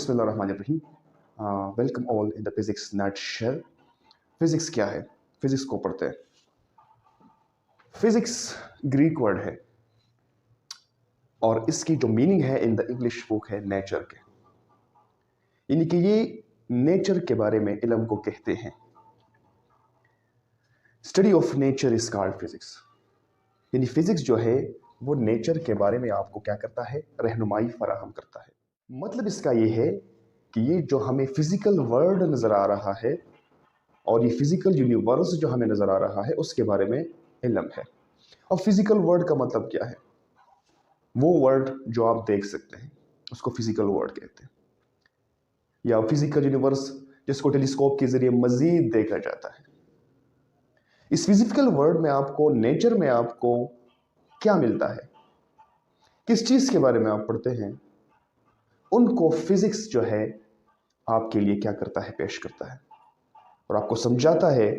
बिस्मिल्लाहिर्रहमानिर्रहीम। Welcome all in the physics nutshell. Physics क्या है? फिजिक्स को पढ़ते हैं। फिजिक्स ग्रीक वर्ड है और इसकी जो मीनिंग है इन द इंग्लिश बुक है नेचर के, यानी कि ये नेचर के बारे में इल्म को कहते हैं। Study of nature is called physics. यानी फिजिक्स जो है वो नेचर के बारे में आपको क्या करता है? रहनुमाई फराहम करता है। मतलब इसका ये है कि ये जो हमें फिजिकल वर्ल्ड नज़र आ रहा है और ये फिजिकल यूनिवर्स जो हमें नज़र आ रहा है उसके बारे में इल्म है। अब फिजिकल वर्ल्ड का मतलब क्या है? वो वर्ल्ड जो आप देख सकते हैं उसको फिजिकल वर्ल्ड कहते हैं, या फिजिकल यूनिवर्स जिसको टेलीस्कोप के जरिए मजीद देखा जाता है। इस फिजिकल वर्ल्ड में आपको, नेचर में आपको क्या मिलता है, किस चीज़ के बारे में आप पढ़ते हैं, उनको फिजिक्स जो है आपके लिए क्या करता है? पेश करता है और आपको समझाता है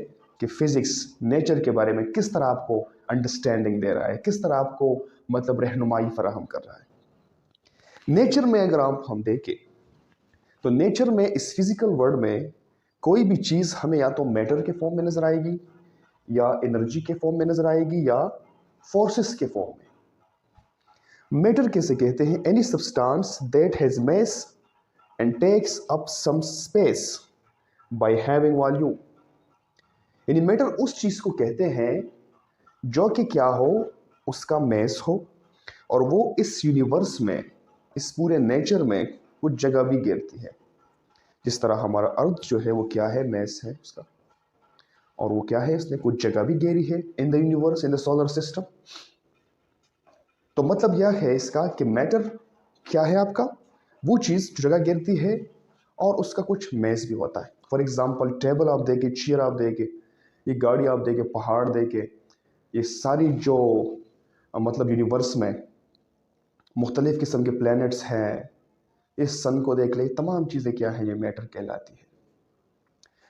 कि फिजिक्स नेचर के बारे में किस तरह आपको अंडरस्टैंडिंग दे रहा है, किस तरह आपको मतलब रहनुमाई फराहम कर रहा है। नेचर में अगर हम देखें तो नेचर में, इस फिजिकल वर्ल्ड में कोई भी चीज़ हमें या तो मैटर के फॉर्म में नजर आएगी, या एनर्जी के फॉर्म में नजर आएगी, या फोर्सेस के फॉर्म में। मैटर कैसे कहते हैं? Any substance that has mass and takes up some space by having volume. यानी मैटर उस चीज को कहते हैं जो कि क्या हो, उसका मैस हो और वो इस यूनिवर्स में, इस पूरे नेचर में कुछ जगह भी घेरती है। जिस तरह हमारा अर्थ जो है वो क्या है? मैस है उसका, और वो क्या है? इसने कुछ जगह भी घेरी है in the universe, in the solar system. तो मतलब यह है इसका कि मैटर क्या है आपका? वो चीज़ जो जगह घेरती है और उसका कुछ मैस भी होता है। फॉर एग्जाम्पल टेबल आप देखे, चेयर आप देखे, ये गाड़ी आप देखे, पहाड़ देखे, ये सारी जो मतलब यूनिवर्स में मुख्तलिफ किस्म के प्लैनेट्स हैं, इस सन को देख ले, तमाम चीज़ें क्या है? ये मैटर कहलाती है।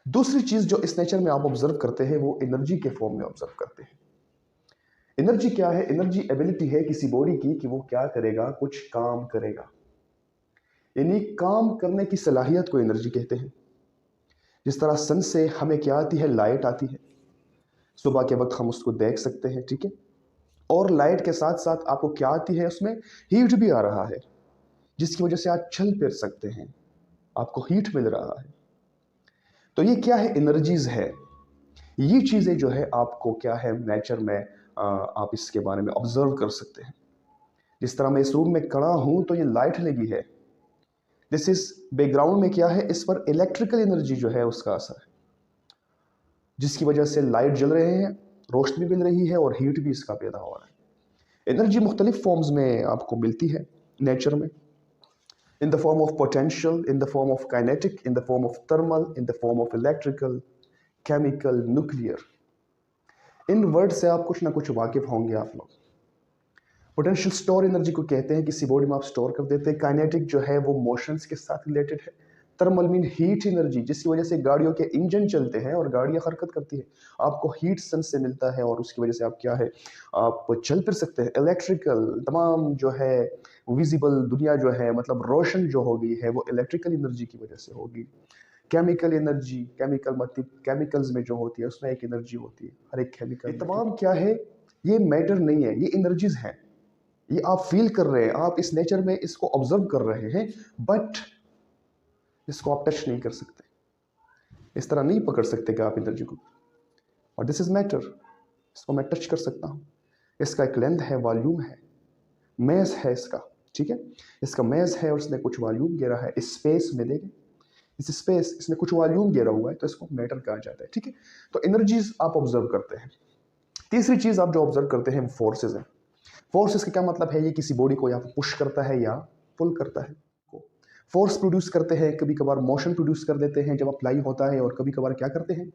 दूसरी चीज़ जो इस नेचर में आप ऑब्जर्व करते हैं वो एनर्जी के फॉर्म में ऑब्जर्व करते हैं। एनर्जी क्या है? एनर्जी एबिलिटी है किसी बॉडी की कि वो क्या करेगा? कुछ काम करेगा, यानी काम करने की सलाहियत को एनर्जी कहते हैं। जिस तरह सन से हमें क्या आती है? लाइट आती है। सुबह के वक्त हम उसको देख सकते हैं, ठीक है। और लाइट के साथ साथ आपको क्या आती है? उसमें हीट भी आ रहा है, जिसकी वजह से आप चल फिर सकते हैं, आपको हीट मिल रहा है। तो ये क्या है? एनर्जीज है। ये चीज़ें जो है आपको क्या है नेचर में, आप इसके बारे में ऑब्जर्व कर सकते हैं। जिस तरह मैं इस रूम में खड़ा हूं तो ये लाइट लगी है, दिस इज बैकग्राउंड में क्या है? इस पर इलेक्ट्रिकल एनर्जी जो है उसका असर है, जिसकी वजह से लाइट जल रहे हैं, रोशनी मिल रही है और हीट भी इसका पैदा हो रहा है। एनर्जी मुख्तलिफ फॉर्म्स में आपको मिलती है नेचर में, इन the form of potential, in the form of kinetic, in the form of thermal, in the form of electrical, chemical, nuclear. In word से आप कुछ ना कुछ वाकिफ होंगे आप लोग। पोटेंशियल स्टोर एनर्जी को कहते हैं, किसी बॉडी में आप स्टोर कर देते हैं। काइनेटिक जो है वो मोशंस के साथ रिलेटेड है। थर्मल मीन हीट एनर्जी, जिसकी वजह से गाड़ियों के इंजन चलते हैं और गाड़ियां हरकत करती है, आपको हीट सन से मिलता है और उसकी वजह से आप क्या है? आप चल फिर सकते हैं। इलेक्ट्रिकल, तमाम जो है विजिबल दुनिया जो है, मतलब रोशन जो होगी है वो इलेक्ट्रिकल एनर्जी की वजह से होगी। केमिकल एनर्जी, केमिकल मतलब केमिकल्स में जो होती है उसमें एक एनर्जी होती है, हर एक केमिकल। ये तमाम क्या है? ये मैटर नहीं है, ये एनर्जीज हैं। ये आप फील कर रहे हैं, आप इस नेचर में इसको ऑब्जर्व कर रहे हैं, बट इसको आप टच नहीं कर सकते, इस तरह नहीं पकड़ सकते कि आप एनर्जी को। और दिस इज मैटर, इसको मैं टच कर सकता हूँ। इसका एक लेंथ है, वॉल्यूम है, मैस है इसका, ठीक है। इसका मैस है और इसने कुछ वॉल्यूम घेरा है। इस स्पेस में देखें, इस स्पेस, इसमें कुछ वॉल्यूम घेरा हुआ है, तो इसको मैटर कहा जाता है, ठीक है। तो एनर्जीज आप ऑब्जर्व करते हैं। तीसरी चीज आप जो ऑब्जर्व करते हैं फोर्सेज है। फोर्सेस का क्या मतलब है? ये किसी बॉडी को या पुश करता है या पुल करता है। फोर्स प्रोड्यूस करते हैं, कभी कभार मोशन प्रोड्यूस कर देते हैं जब अप्लाई होता है, और कभी कभार क्या करते हैं?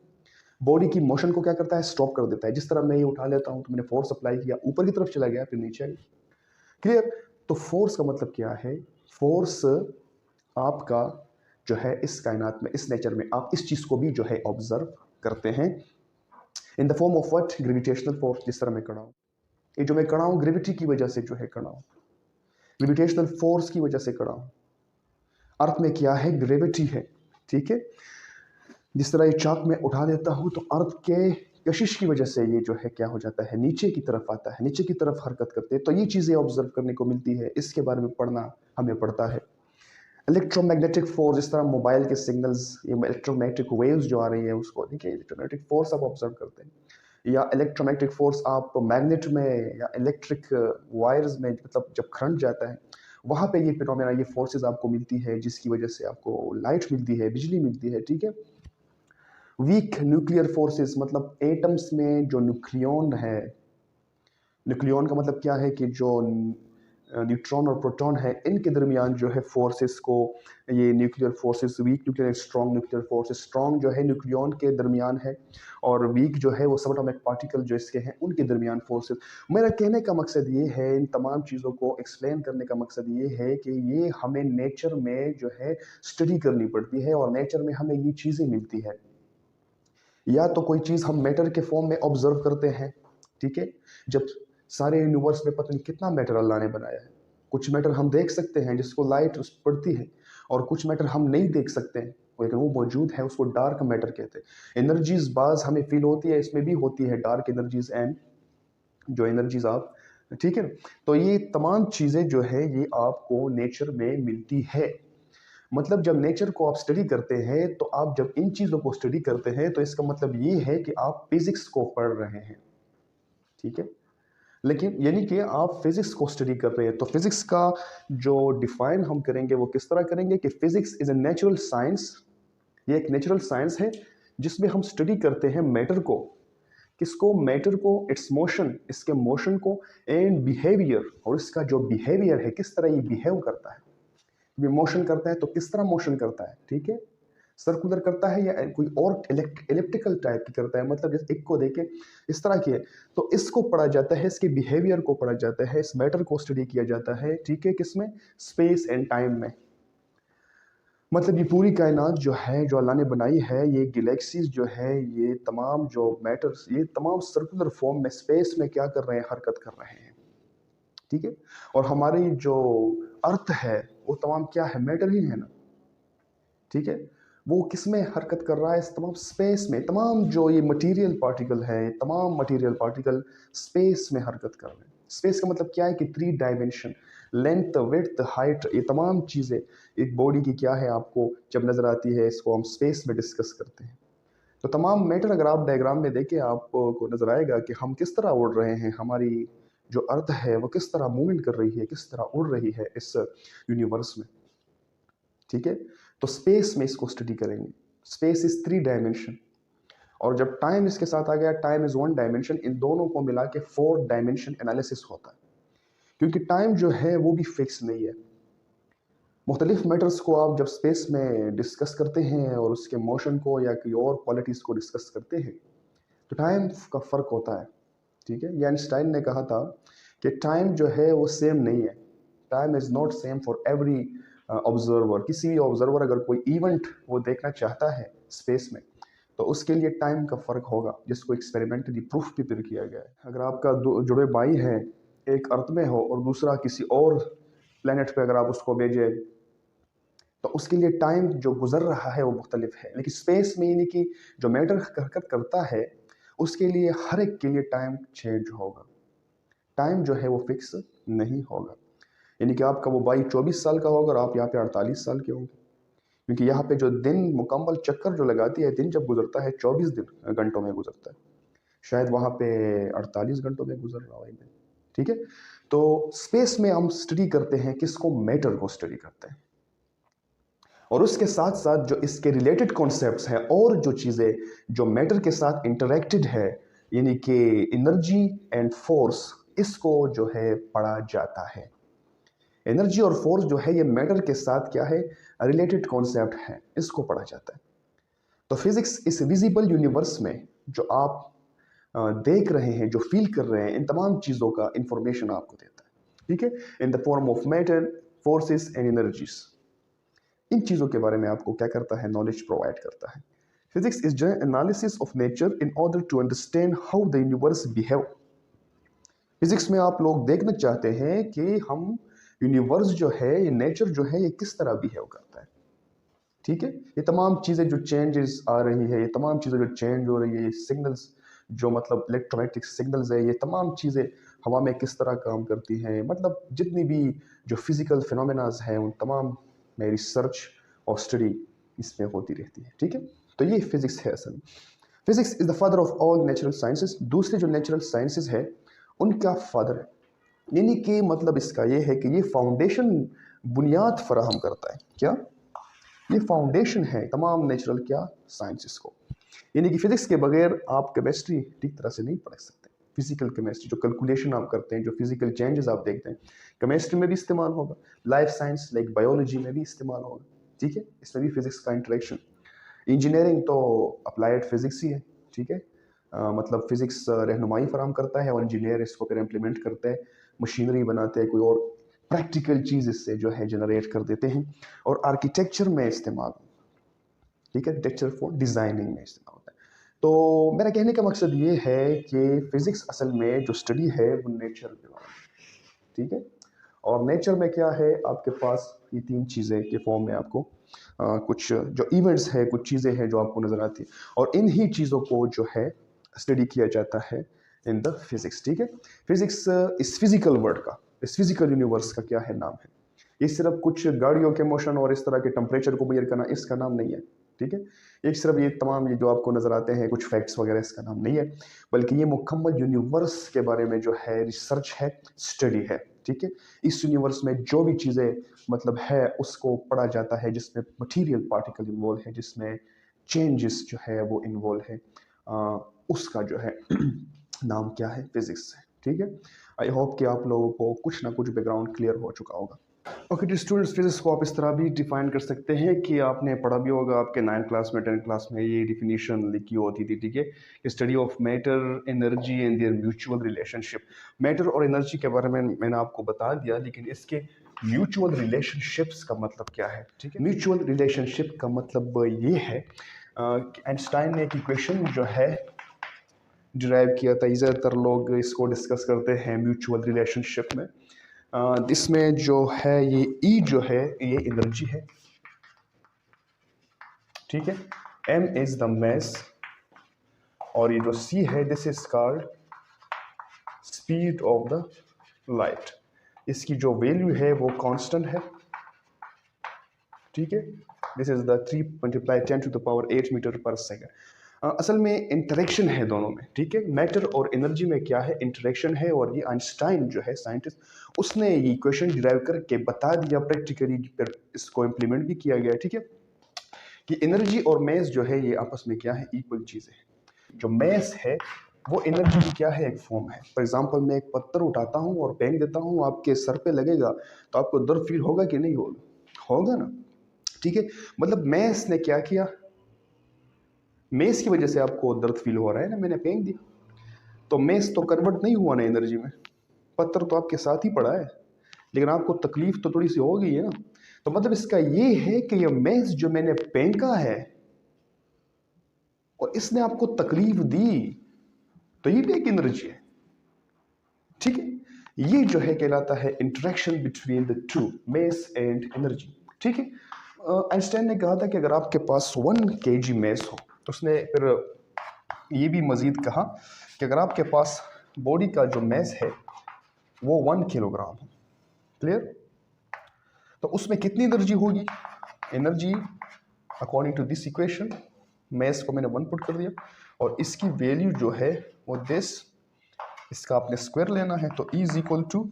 बॉडी की मोशन को क्या करता है? स्टॉप कर देता है। जिस तरह मैं ये उठा लेता हूं तो मैंने फोर्स अप्लाई किया, ऊपर की तरफ चला गया, फिर नीचे आ गया। क्लियर? तो फोर्स का मतलब क्या है? फोर्स आपका जो है इस कायनात में, इस नेचर में आप इस चीज को भी जो है ऑब्जर्व करते हैं इन the form of what? Gravitational force. जिस तरह मैं खड़ा हूं, ये जो मैं खड़ा हूं ग्रेविटी की वजह से जो है खड़ा हूं, ग्रेविटेशनल फोर्स की वजह से खड़ा हूं। अर्थ में क्या है, ग्रेविटी है। ठीक है, जिस तरह ये चाक मैं उठा देता हूँ तो अर्थ के कशिश की वजह से ये जो है क्या हो जाता है, नीचे की तरफ आता है, नीचे की तरफ हरकत करते हैं। तो ये चीज़ें ऑब्जर्व करने को मिलती है, इसके बारे में पढ़ना हमें पड़ता है। इलेक्ट्रोमैग्नेटिक फोर्स, जिस तरह मोबाइल के सिग्नल्स, ये इलेक्ट्रोमैग्नेटिक वेव्स जो आ रही है उसको देखिए, इलेक्ट्रोमैग्नेटिक फोर्स आप ऑब्जर्व करते हैं, या इलेक्ट्रोमैग्नेटिक फोर्स आप मैग्नेट में या इलेक्ट्रिक वायर्स में, मतलब जब करंट जाता है वहाँ पे ये फिनोमेना, ये फोर्सेस आपको मिलती है, जिसकी वजह से आपको लाइट मिलती है, बिजली मिलती है। ठीक है, वीक न्यूक्लियर फोर्सेस, मतलब एटम्स में जो न्यूक्लियन है, न्यूक्लियन का मतलब क्या है कि जो न्यूट्रॉन और प्रोटॉन है, इनके दरमियान जो है फोर्सेस को, ये nuclear forces, weak nuclear, strong nuclear forces, strong जो है न्यूक्लियन के दरमियान है, और वीक जो है वो सबएटॉमिक पार्टिकल जो इसके हैं उनके दरमियान फोर्सेस। मेरा कहने का मकसद ये है, इन तमाम चीज़ों को एक्सप्लेन करने का मकसद ये है कि ये हमें नेचर में जो है स्टडी करनी पड़ती है, और नेचर में हमें ये चीज़ें मिलती है। या तो कोई चीज़ हम मैटर के फॉर्म में ऑब्जर्व करते हैं, ठीक है, जब सारे यूनिवर्स में पता नहीं कितना मैटर अल्लाह ने बनाया है। कुछ मैटर हम देख सकते हैं जिसको लाइट उस पड़ती है, और कुछ मैटर हम नहीं देख सकते हैं लेकिन वो मौजूद है, उसको डार्क मैटर कहते हैं। एनर्जीज बाज हमें फील होती है, इसमें भी होती है डार्क एनर्जीज एंड जो एनर्जीज आप, ठीक है। तो ये तमाम चीज़ें जो है ये आपको नेचर में मिलती है। मतलब जब नेचर को आप स्टडी करते हैं, तो आप जब इन चीज़ों को स्टडी करते हैं तो इसका मतलब ये है कि आप फिजिक्स को पढ़ रहे हैं, ठीक है। लेकिन यानी कि आप फिजिक्स को स्टडी कर रहे हैं, तो फिजिक्स का जो डिफाइन हम करेंगे वो किस तरह करेंगे कि physics is a natural science. ये एक नेचुरल साइंस है जिसमें हम स्टडी करते हैं मैटर को, किसको, मैटर को, इट्स मोशन, इसके मोशन को, एंड बिहेवियर, और इसका जो बिहेवियर है किस तरह ये बिहेव करता है। ये मोशन करता है तो किस तरह मोशन करता है, ठीक है, सर्कुलर करता है या कोई और इलिप्टिकल टाइप की करता है, मतलब जैसे एक को देखे इस तरह की है। तो इसको पढ़ा जाता है, इसके बिहेवियर को पढ़ा जाता है, इस मैटर को स्टडी किया जाता है, ठीक है, किसमें, स्पेस एंड टाइम में। मतलब ये पूरी कायनात जो है, जो अल्लाह ने बनाई है, ये गैलेक्सीज जो है, ये तमाम जो मैटर्स, ये तमाम सर्कुलर फॉर्म में स्पेस में क्या कर रहे हैं, हरकत कर रहे हैं, ठीक है। और हमारी जो अर्थ है वो तमाम क्या है, मैटर ही है ना, ठीक है। वो किस में हरकत कर रहा है, इस तमाम स्पेस में, तमाम जो ये मटेरियल पार्टिकल है, तमाम मटेरियल पार्टिकल स्पेस में हरकत कर रहे हैं। स्पेस का मतलब क्या है कि 3 डायमेंशन, लेंथ, विड्थ, हाइट, ये तमाम चीज़ें एक बॉडी की क्या है आपको जब नज़र आती है, इसको हम स्पेस में डिस्कस करते हैं। तो तमाम मैटर अगर आप डायग्राम में देखें, आपको नज़र आएगा कि हम किस तरह उड़ रहे हैं, हमारी जो अर्थ है वो किस तरह मूवमेंट कर रही है, किस तरह उड़ रही है इस यूनिवर्स में, ठीक है। तो स्पेस में इसको स्टडी करेंगे। स्पेस इज 3 डायमेंशन, और जब टाइम इसके साथ आ गया, टाइम इज 1 डायमेंशन, इन दोनों को मिला के 4 डायमेंशन एनालिसिस होता है। क्योंकि टाइम जो है वो भी फिक्स नहीं है। मुख्तलिफ मैटर्स को आप जब स्पेस में डिस्कस करते हैं और उसके मोशन को या कोई और क्वालिटीज़ को डिस्कस करते हैं, तो टाइम का फ़र्क होता है, ठीक है। ये आइंस्टाइन ने कहा था कि टाइम जो है वो सेम नहीं है, time is not same for every observer. किसी भी ऑब्जर्वर अगर कोई इवेंट वो देखना चाहता है स्पेस में, तो उसके लिए टाइम का फ़र्क होगा, जिसको एक्सपेरिमेंटली प्रूफ भी फिर किया गया है। अगर आपका दो जुड़े भाई हैं, एक अर्थ में हो और दूसरा किसी और प्लेनेट पे अगर आप उसको भेजें, तो उसके लिए टाइम जो गुजर रहा है वो मुख्तलिफ है। लेकिन स्पेस में यानी कि जो मैटर हरकत करता है, उसके लिए हर एक के लिए टाइम चेंज होगा, टाइम जो है वो फिक्स नहीं होगा। यानी कि आपका वो भाई 24 साल का होगा और आप यहाँ पे 48 साल के होंगे, क्योंकि यहाँ पे जो दिन मुकम्मल चक्कर जो लगाती है, दिन जब गुजरता है 24 दिन घंटों में गुजरता है, शायद वहाँ पे 48 घंटों में गुजर रहा है, ठीक है। तो स्पेस में हम स्टडी करते हैं किसको, मैटर को स्टडी करते हैं, और उसके साथ साथ जो इसके रिलेटेड कॉन्सेप्ट्स हैं और जो चीज़ें जो मैटर के साथ इंटरेक्टेड है, यानी कि एनर्जी एंड फोर्स, इसको जो है पढ़ा जाता है। एनर्जी और फोर्स जो है ये मैटर के साथ क्या है, रिलेटेड कॉन्सेप्ट है, इसको पढ़ा जाता है। तो फिजिक्स इस विजिबल यूनिवर्स में जो आप देख रहे हैं, जो फील कर रहे हैं, इन तमाम चीज़ों का इंफॉर्मेशन आपको देता है, ठीक है, in the form of matter, forces and energies. इन चीज़ों के बारे में आपको क्या करता है, नॉलेज प्रोवाइड करता है। Physics is general analysis of nature in order to understand how the universe behave. Physics में आप लोग देखना चाहते हैं कि हम यूनिवर्स जो है, ये नेचर जो है, ये किस तरह बिहेव करता है। ठीक है। ये तमाम चीज़ें जो चेंजेस आ रही है, ये तमाम चीज़ें जो चेंज हो रही है, ये सिग्नल्स जो मतलब इलेक्ट्रोमैग्नेटिक सिग्नल्स है, ये तमाम चीज़ें हवा में किस तरह काम करती हैं, मतलब जितनी भी जो फिजिकल फिनोमेनाज हैं उन तमाम में रिसर्च और स्टडी इसमें होती रहती है। ठीक है, तो ये फिजिक्स है असल में। Physics is the father of all natural sciences. दूसरे जो नेचुरल साइंसेस है उनका फादर है, यानी कि मतलब इसका ये है कि ये फाउंडेशन बुनियाद फराहम करता है। क्या? ये फाउंडेशन है तमाम नेचुरल क्या साइंसेस को, यानी कि फिजिक्स के बगैर आप केमिस्ट्री ठीक तरह से नहीं पढ़ सकते। फिजिकल केमिस्ट्री जो कैलकुलेशन आप करते हैं, जो फिजिकल चेंजेस आप देखते हैं, केमिस्ट्री में भी इस्तेमाल होगा, लाइफ साइंस लाइक बायोलॉजी में भी इस्तेमाल होगा। ठीक है, इसमें भी फिजिक्स का इंटरेक्शन। इंजीनियरिंग तो अप्लाइड फिजिक्स ही है। ठीक है, मतलब फिजिक्स रहनुमाई फराम करता है और इंजीनियर इसको फिर इम्प्लीमेंट करते हैं, मशीनरी बनाते हैं, कोई और प्रैक्टिकल चीज़ इससे जो है जनरेट कर देते हैं। और आर्किटेक्चर में इस्तेमाल, ठीक है, आर्किटेक्चर फॉर डिज़ाइनिंग में इस्तेमाल होता है। तो मेरा कहने का मकसद ये है कि फिजिक्स असल में जो स्टडी है वो नेचर के बारे में। ठीक है, और नेचर में क्या है आपके पास, ये तीन चीज़ें के फॉर्म में आपको कुछ जो इवेंट्स है, कुछ चीज़ें हैं जो आपको नज़र आती हैं, और इन ही चीज़ों को जो है स्टडी किया जाता है इन द फिजिक्स। ठीक है, फिजिक्स इस फिजिकल वर्ल्ड का, इस फिजिकल यूनिवर्स का क्या है, नाम है। ये सिर्फ कुछ गाड़ियों के मोशन और इस तरह के टेम्परेचर को मेजर करना, इसका नाम नहीं है। ठीक है, एक सिर्फ ये तमाम ये जो आपको नज़र आते हैं कुछ फैक्ट्स वगैरह, इसका नाम नहीं है, बल्कि ये मुकम्मल यूनिवर्स के बारे में जो है रिसर्च है, स्टडी है। ठीक है, इस यूनिवर्स में जो भी चीज़ें मतलब है उसको पढ़ा जाता है, जिसमें मटीरियल पार्टिकल इन्वॉल्व है, जिसमें चेंजेस जो है वो इन्वॉल्व है, उसका जो है नाम क्या है, फिजिक्स है। ठीक है, आई होप कि आप लोगों को कुछ ना कुछ बैकग्राउंड क्लियर हो चुका होगा। ओके तो स्टूडेंट्स, फिजिक्स को आप इस तरह भी डिफाइन कर सकते हैं कि आपने पढ़ा भी होगा, आपके 9th क्लास में 10th क्लास में ये डिफिनीशन लिखी होती थी। ठीक है, study of matter, energy and there mutual relationship. Matter और एनर्जी के बारे में मैंने आपको बता दिया, लेकिन इसके म्यूचुअल रिलेशनशिप्स का मतलब क्या है। ठीक है, म्यूचुअल रिलेशनशिप का मतलब ये है आइंस्टाइन ने एक इक्वेशन जो है डिराइव किया था, ज़्यादातर लोग इसको डिस्कस करते हैं म्यूचुअल रिलेशनशिप में। इसमें जो है ये ई जो है ये एनर्जी है। ठीक है, एम इज द मास, और ये जो सी है this is called speed of the light. इसकी जो वैल्यू है वो कांस्टेंट है। ठीक है, दिस इज द 3 × 10⁸ मीटर पर सेकेंड। असल में इंटरेक्शन है दोनों में। ठीक है, मैटर और एनर्जी में क्या है, इंटरेक्शन है, और ये आइंस्टाइन जो है साइंटिस्ट, उसने ये इक्वेशन डिराइव करके बता दिया प्रैक्टिकली, फिर इसको इम्प्लीमेंट भी किया गया। ठीक है, कि एनर्जी और मैस जो है ये आपस में क्या है, इक्वल चीज़ें हैं। जो मैस है वो एनर्जी की क्या है, एक फॉर्म है। फॉर एग्जांपल मैं एक पत्थर उठाता हूँ और फेंक देता हूँ, आपके सर पे लगेगा तो आपको दर्द फील होगा कि नहीं होगा, होगा ना। ठीक है, मतलब मैस ने क्या किया, मेस की वजह से आपको दर्द फील हो रहा है ना, मैंने फेंक दिया, तो मेस तो कन्वर्ट नहीं हुआ ना एनर्जी में, पत्थर तो आपके साथ ही पड़ा है, लेकिन आपको तकलीफ तो थोड़ी सी हो गई है ना। तो मतलब इसका ये है कि ये मेस जो मैंने फेंका है और इसने आपको तकलीफ दी, तो ये भी एक एनर्जी है। ठीक है, ये जो है कहलाता है interaction between the two, mess and energy. ठीक है, आइंस्टाइन ने कहा था कि अगर आपके पास 1 kg मेस हो, उसने फिर ये भी मजीद कहा कि अगर आपके पास बॉडी का जो मैस है वो 1 किलोग्राम है, क्लियर, तो उसमें कितनी एनर्जी होगी, energy according to this equation, mass को मैंने 1 पुट कर दिया और इसकी वैल्यू जो है वो दिस, इसका आपने स्क्वायर लेना है, तो E is equal to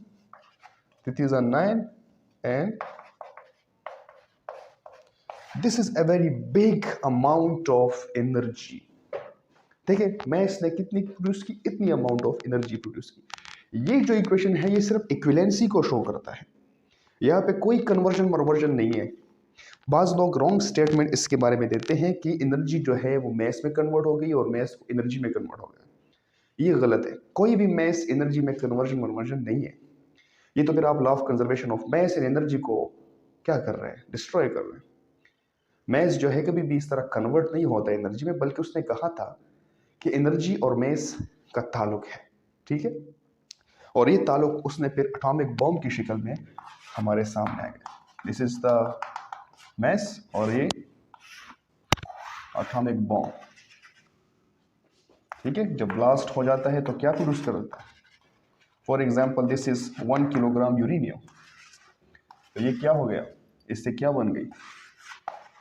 this is 9 and this is a very big amount of energy. ठीक है, मैस ने कितनी प्रोड्यूस की, इतनी अमाउंट ऑफ एनर्जी प्रोड्यूस की। ये जो इक्वेशन है ये सिर्फ इक्विवेलेंसी को शो करता है, यहाँ पे कोई कन्वर्जन मरवर्जन नहीं है। बाज लोग रॉन्ग स्टेटमेंट इसके बारे में देते हैं कि एनर्जी जो है वो मैस में कन्वर्ट हो गई और मैस एनर्जी में कन्वर्ट हो गया। ये गलत है, कोई भी मैस एनर्जी में कन्वर्जन मरवर्जन नहीं है। ये तो फिर आप law of conservation of mass and energy को क्या कर रहे हैं, डिस्ट्रॉय कर रहे हैं। मैस जो है कभी भी इस तरह कन्वर्ट नहीं होता एनर्जी में, बल्कि उसने कहा था कि एनर्जी और मैस का ताल्लुक है। ठीक है, और ये ताल्लुक उसने फिर एटॉमिक बॉम्ब की शक्ल में हमारे सामने आ गया। दिस इज द मैस और ये एटॉमिक बॉम्ब। ठीक है, जब ब्लास्ट हो जाता है तो क्या प्रोड्यूस करता है? For example this is 1 kilogram uranium. तो ये क्या हो गया, इससे क्या बन गई?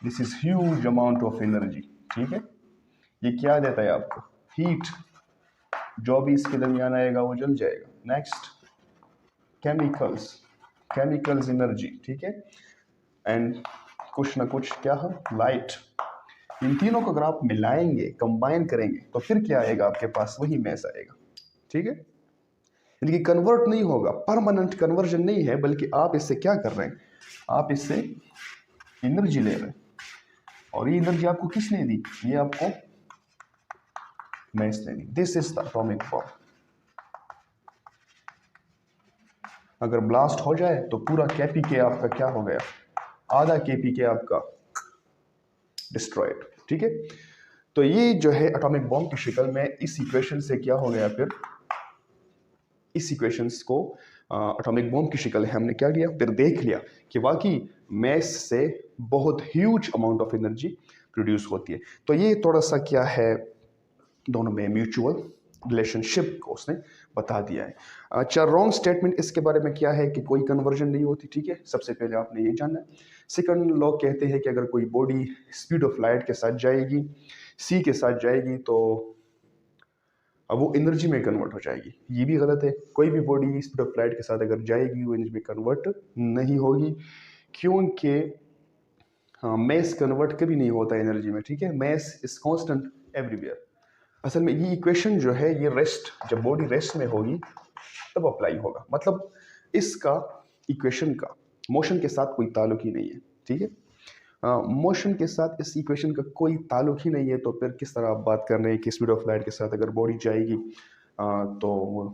This is huge amount of energy. ठीक है, ये क्या देता है आपको? हीट। जो भी इसके दरमियान आएगा वो जल जाएगा। Next, chemicals, chemicals energy. ठीक है, एंड कुछ ना कुछ क्या है? लाइट। इन तीनों को अगर आप मिलाएंगे, कंबाइन करेंगे, तो फिर क्या आएगा आपके पास? वही मैस आएगा। ठीक है, यानी कि कन्वर्ट नहीं होगा, परमानेंट कन्वर्जन नहीं है, बल्कि आप इससे क्या कर रहे हैं? आप इससे एनर्जी ले रहे हैं। और ये एनर्जी आपको किसने दी? ये आपको मैस ने दी। This is the atomic bomb. अगर ब्लास्ट हो जाए तो पूरा केपीके आपका क्या हो गया? आधा केपीके आपका डिस्ट्रॉयड। ठीक है, तो ये जो है एटॉमिक बॉम्ब की शक्ल में इस इक्वेशन से क्या हो गया? फिर इस इक्वेशंस को एटॉमिक बॉम्ब की शक्ल है, हमने क्या किया? फिर देख लिया कि वाकई मैस से बहुत huge amount of energy produce होती है। तो ये थोड़ा सा क्या है, दोनों में म्यूचुअल रिलेशनशिप को उसने बता दिया है। अच्छा, रॉन्ग स्टेटमेंट इसके बारे में क्या है कि कोई कन्वर्जन नहीं होती। ठीक है, सबसे पहले आपने ये जानना है। सेकंड, लोग कहते हैं कि अगर कोई बॉडी स्पीड ऑफ लाइट के साथ जाएगी, सी के साथ जाएगी, तो अब वो एनर्जी में कन्वर्ट हो जाएगी। ये भी गलत है। कोई भी बॉडी स्पीड ऑफ लाइट के साथ अगर जाएगी वो एनर्जी में कन्वर्ट नहीं होगी, क्योंकि हाँ, मैस कन्वर्ट कभी नहीं होता एनर्जी में। ठीक है, मैस इज कांस्टेंट एवरीवेयर। असल में ये इक्वेशन जो है ये रेस्ट, जब बॉडी रेस्ट में होगी तब अप्लाई होगा। मतलब इसका इक्वेशन का मोशन के साथ कोई ताल्लुक ही नहीं है। ठीक है, मोशन के साथ इस इक्वेशन का कोई ताल्लुक ही नहीं है, तो फिर किस तरह आप बात कर रहे हैं कि स्पीड ऑफ लाइट के साथ अगर बॉडी जाएगी तो वो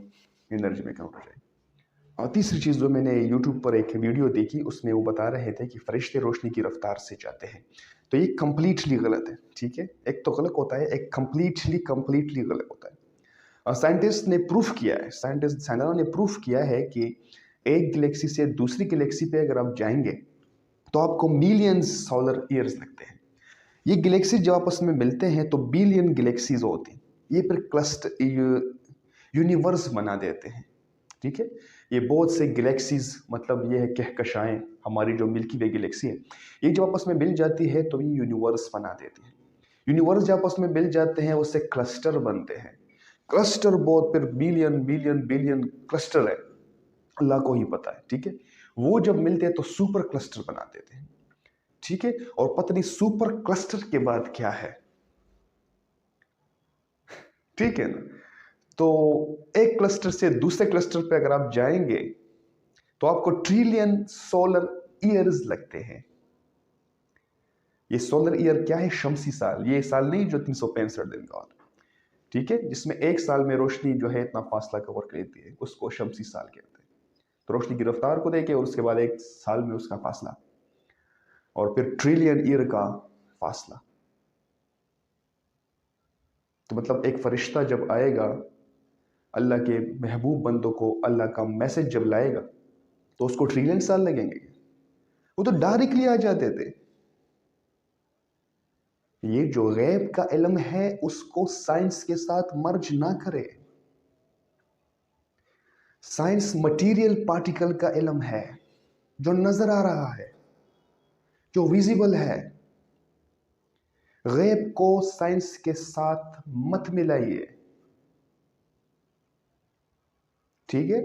एनर्जी में कन्वर्ट हो जाएगी। तीसरी चीज़ जो मैंने यूट्यूब पर एक वीडियो देखी, उसमें वो बता रहे थे कि फरिश्ते रोशनी की रफ्तार से जाते हैं, तो ये कंप्लीटली गलत है। ठीक है, एक तो गलत होता है, एक कंप्लीटली गलत होता है। साइंटिस्ट ने प्रूफ किया है, साइंटिस्टों ने प्रूफ किया है कि एक गैलेक्सी से दूसरी गैलेक्सी पे अगर आप जाएंगे तो आपको मिलियंस सोलर ईयर्स लगते हैं। ये गैलेक्सी जब आपस में मिलते हैं तो बिलियन गैलेक्सीज होती हैं। ये फिर क्लस्टर यूनिवर्स बना देते हैं। ठीक है, ये बहुत से गैलेक्सीज, मतलब ये है कहकशाएं, हमारी जो मिल्की वे गैलेक्सी है, ये जब आपस में मिल जाती है तो ये यूनिवर्स बना देती है। यूनिवर्स जब आपस में मिल जाते हैं उससे क्लस्टर बनते हैं। क्लस्टर बहुत, फिर बिलियन बिलियन बिलियन क्लस्टर है, अल्लाह को ही पता है। ठीक है, वो जब मिलते हैं तो सुपर क्लस्टर बना देते हैं। ठीक है, और पता नहीं सुपर क्लस्टर के बाद क्या है। ठीक है ना, तो एक क्लस्टर से दूसरे क्लस्टर पे अगर आप जाएंगे तो आपको ट्रिलियन सोलर ईयर्स लगते हैं। ये सोलर ईयर क्या है? शमसी साल। ये साल नहीं जो 365 दिन का होता है। ठीक है, जिसमें एक साल में रोशनी जो है इतना फासला कवर कर लेती है, उसको शमसी साल कहते हैं। तो रोशनी की रफ्तार को देखे और उसके बाद एक साल में उसका फासला, और फिर ट्रिलियन ईयर का फासला। तो मतलब एक फरिश्ता जब आएगा, अल्लाह के महबूब बंदों को अल्लाह का मैसेज जब लाएगा, तो उसको ट्रिलियन साल लगेंगे? वो तो डायरेक्टली आ जाते थे। ये जो गैब का इल्म है उसको साइंस के साथ मर्ज ना करे। साइंस मटेरियल पार्टिकल का इल्म है, जो नजर आ रहा है, जो विजिबल है। गैब को साइंस के साथ मत मिलाइए। ठीक है,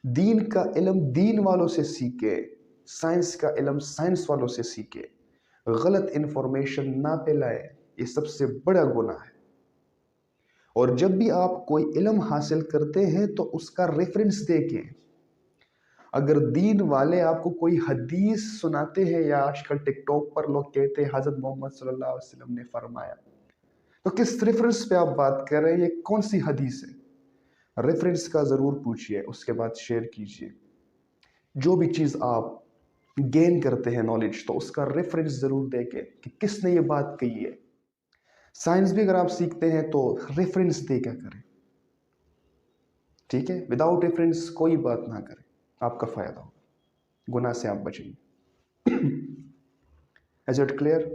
दीन का इल्म दीन वालों से सीखे, साइंस का इल्म साइंस वालों से सीखे। गलत इंफॉर्मेशन ना फैलाए, ये सबसे बड़ा गुनाह है। और जब भी आप कोई इल्म हासिल करते हैं तो उसका रेफरेंस देखें। अगर दीन वाले आपको कोई हदीस सुनाते हैं, या आजकल टिकटॉक पर लोग कहते हैं हजरत मोहम्मद सल्लल्लाहु अलैहि वसल्लम ने फरमाया, तो किस रेफरेंस पे आप बात कर रहे हैं? ये कौन सी हदीस है? रेफरेंस का जरूर पूछिए, उसके बाद शेयर कीजिए। जो भी चीज आप गेन करते हैं नॉलेज, तो उसका रेफरेंस जरूर देखें कि किसने ये बात कही है। साइंस भी अगर आप सीखते हैं तो रेफरेंस दे क्या करें। ठीक है, विदाउट रेफरेंस कोई बात ना करें, आपका फायदा होगा, गुनाह से आप बचेंगे। Is it clear?